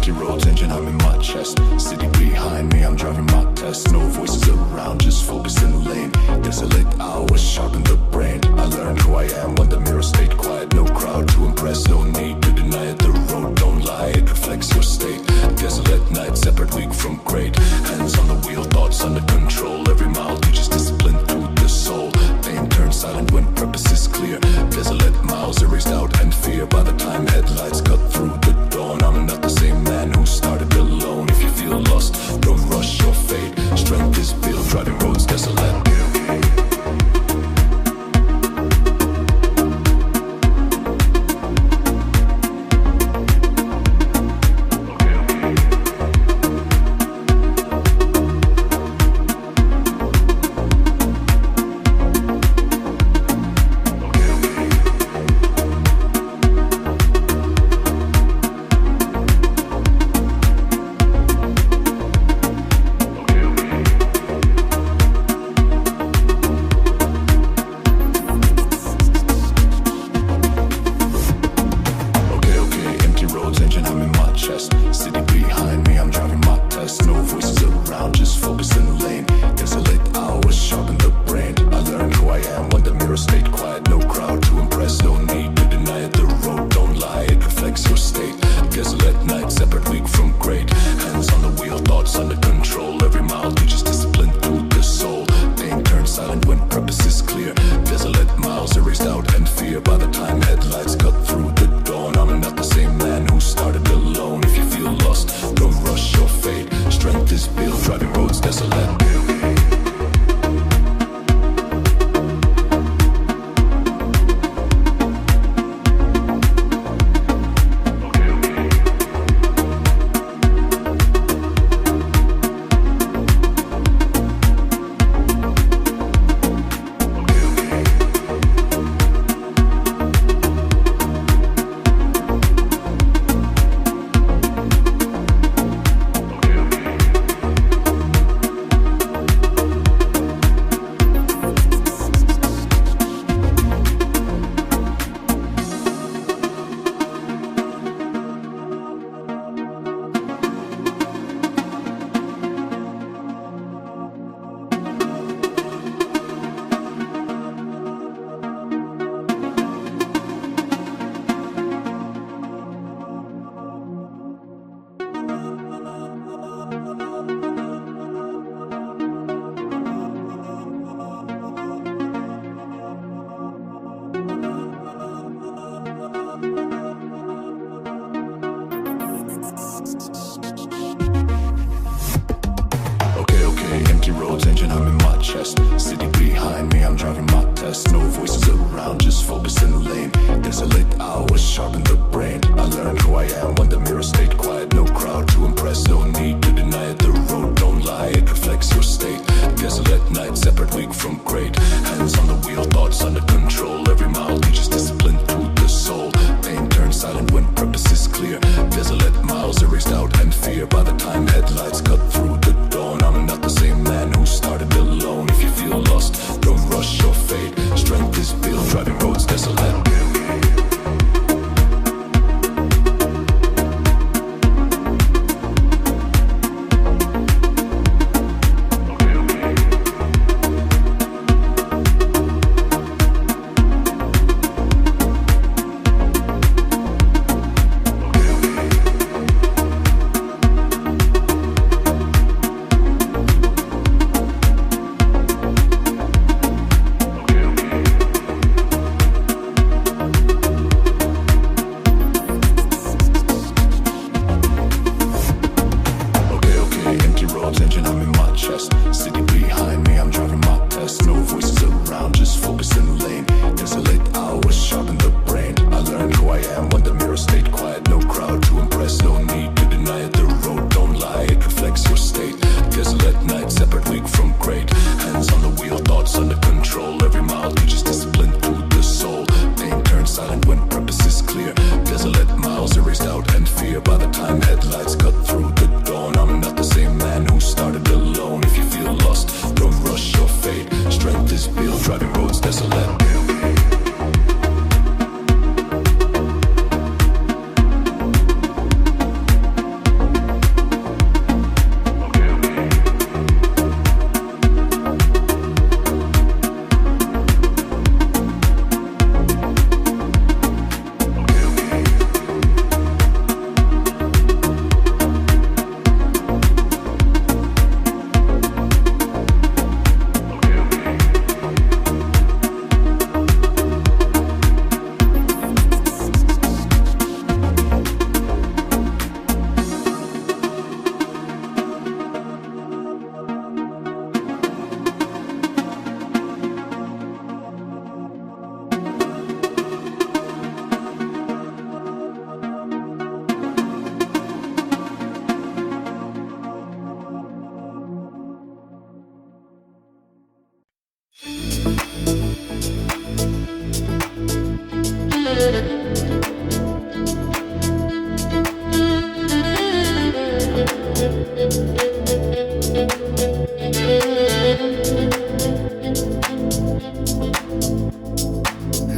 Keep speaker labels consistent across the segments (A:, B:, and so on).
A: empty roads, engine hum in my chest. City behind me, I'm driving my test. No voices around, just focus in the lane. Desolate hours, sharpen the brain. I learned who I am when the mirror stayed quiet. No crowd to impress, no need to deny it. The road don't lie, it reflects your state. Desolate night, separate weak from great. Hands on the wheel, thoughts under control. Every mile teaches discipline to the soul. Pain turns silent when purpose is clear. Desolate miles erased out and fear. By the time headlights cut through the dawn, I'm not the same man who started alone. If you feel lost, don't rush your fate. Strength is built, driving roads desolate.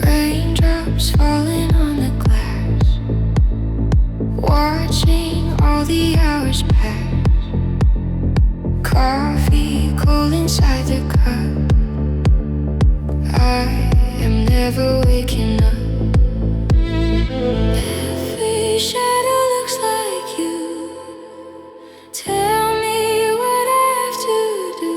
B: Raindrops falling on the glass, watching all the hours pass. Coffee cold inside the cup. I am never waking up. Every shadow looks like you. Tell me what I have to do.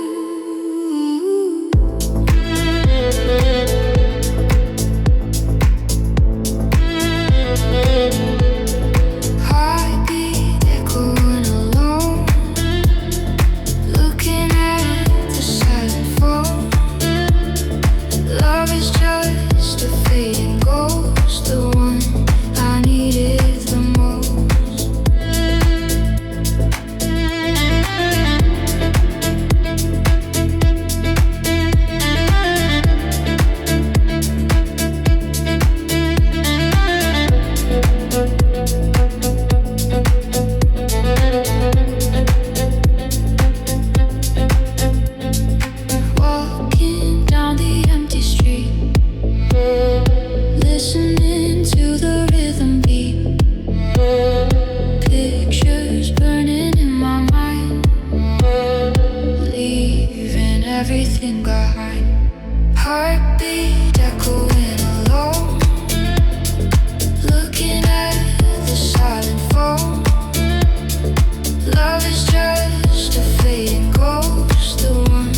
B: Heartbeat echoing alone, looking at the silent phone. Love is just a fading ghost, the one I needed the most. Walking down the empty street, listening to the rhythm beat. Pictures burning in my mind, leaving everything behind. Heartbeat echoing alone, looking at the silent phone. Love is just a fading ghost, the one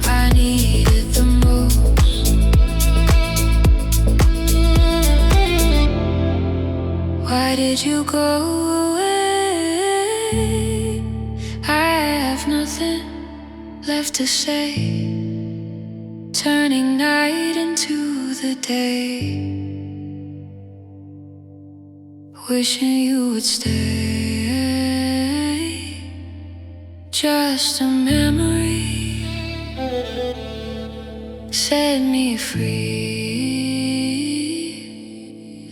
B: I needed the most. Why did you go away? I have nothing left to say, turning night into the day, wishing you would stay. Just a memory, set me free.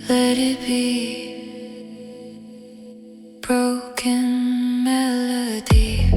B: Let it be broken melody.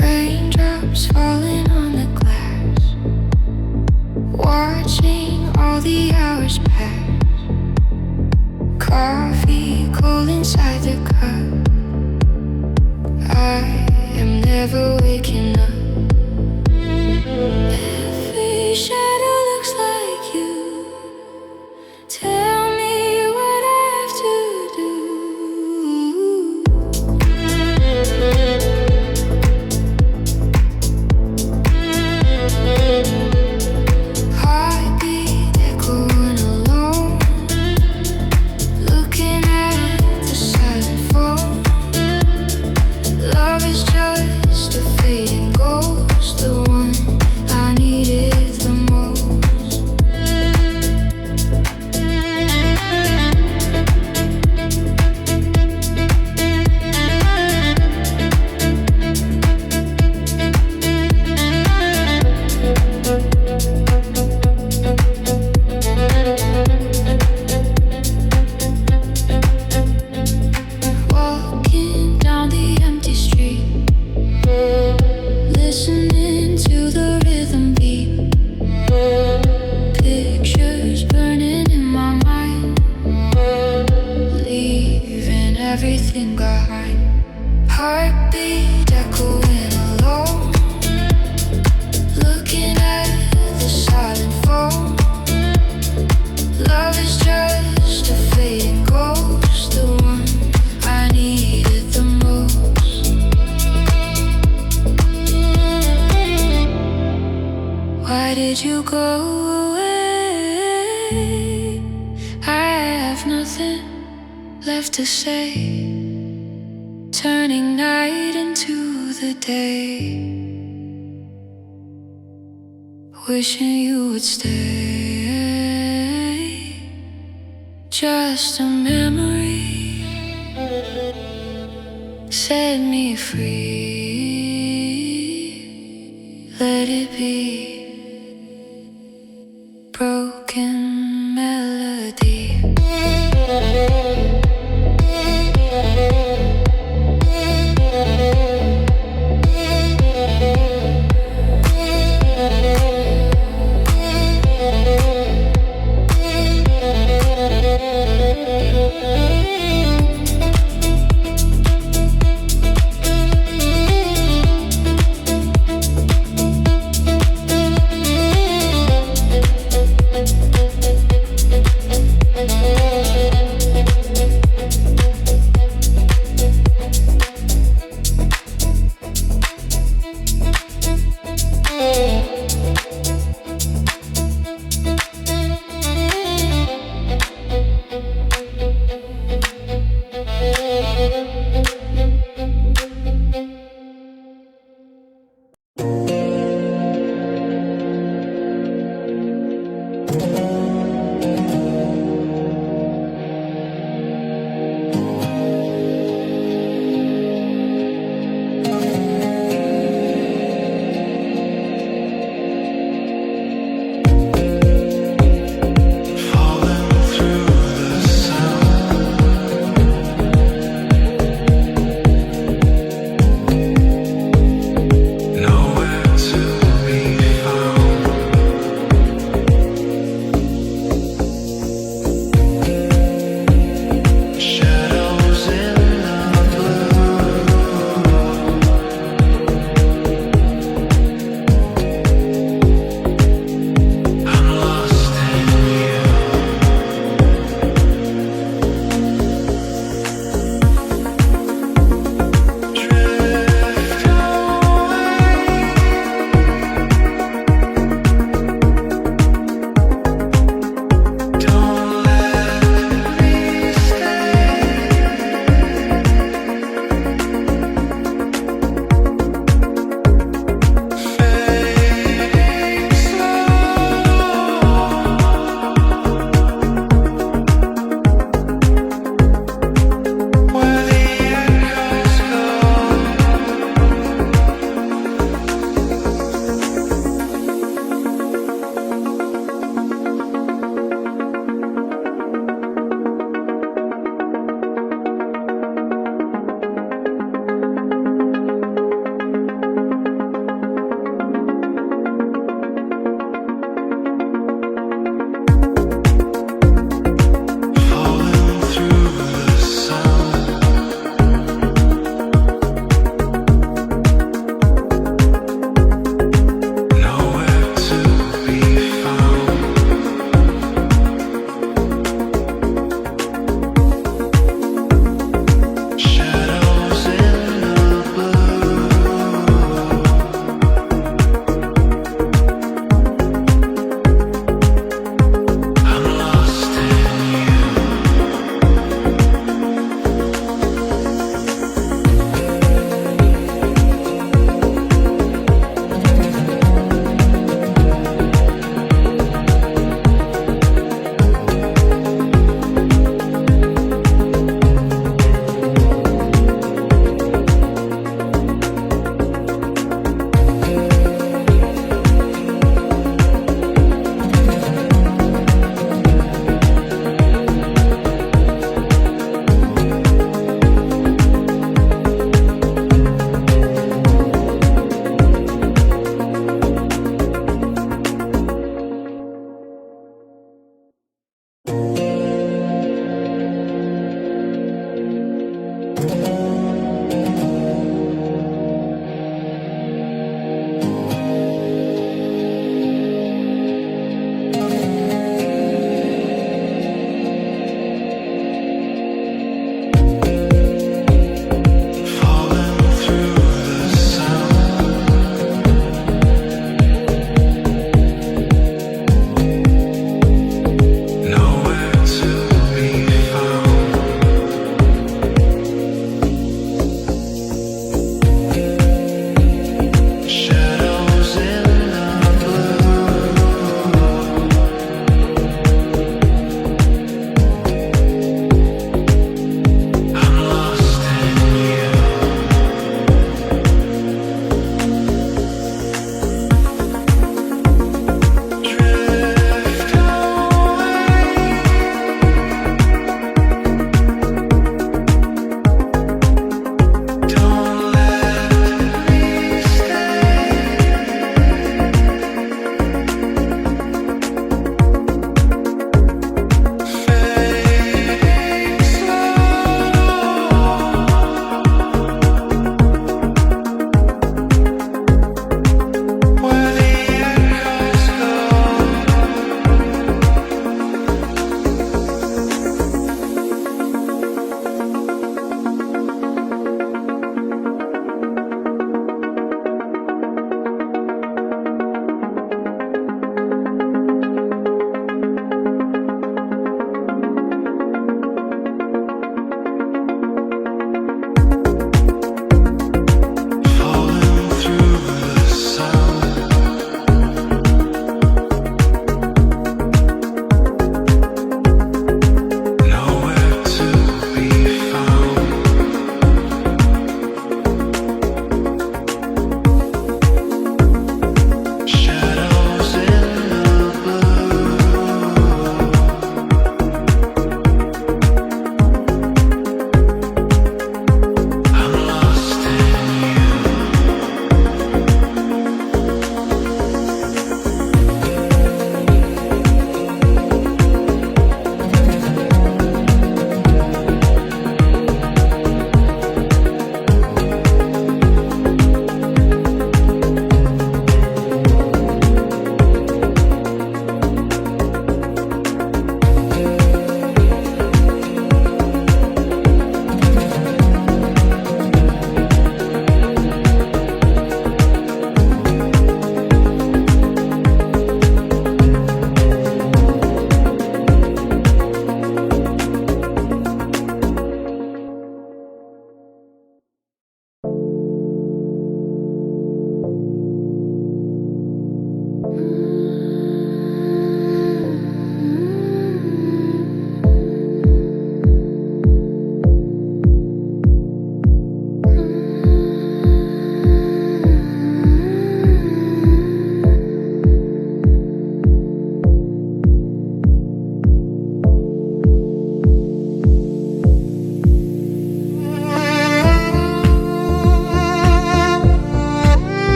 B: Raindrops falling on the glass, watching all the hours pass. Coffee cold inside the cup. I am never waking up. Every shadow looks like you. Tell me what I have to do. Heartbeat echoing alone, looking at the silent phone. Love is just a fading ghost. did you go away? I have nothing left to say, turning night into the day, wishing you would stay. Just a memory, set me free, let it be.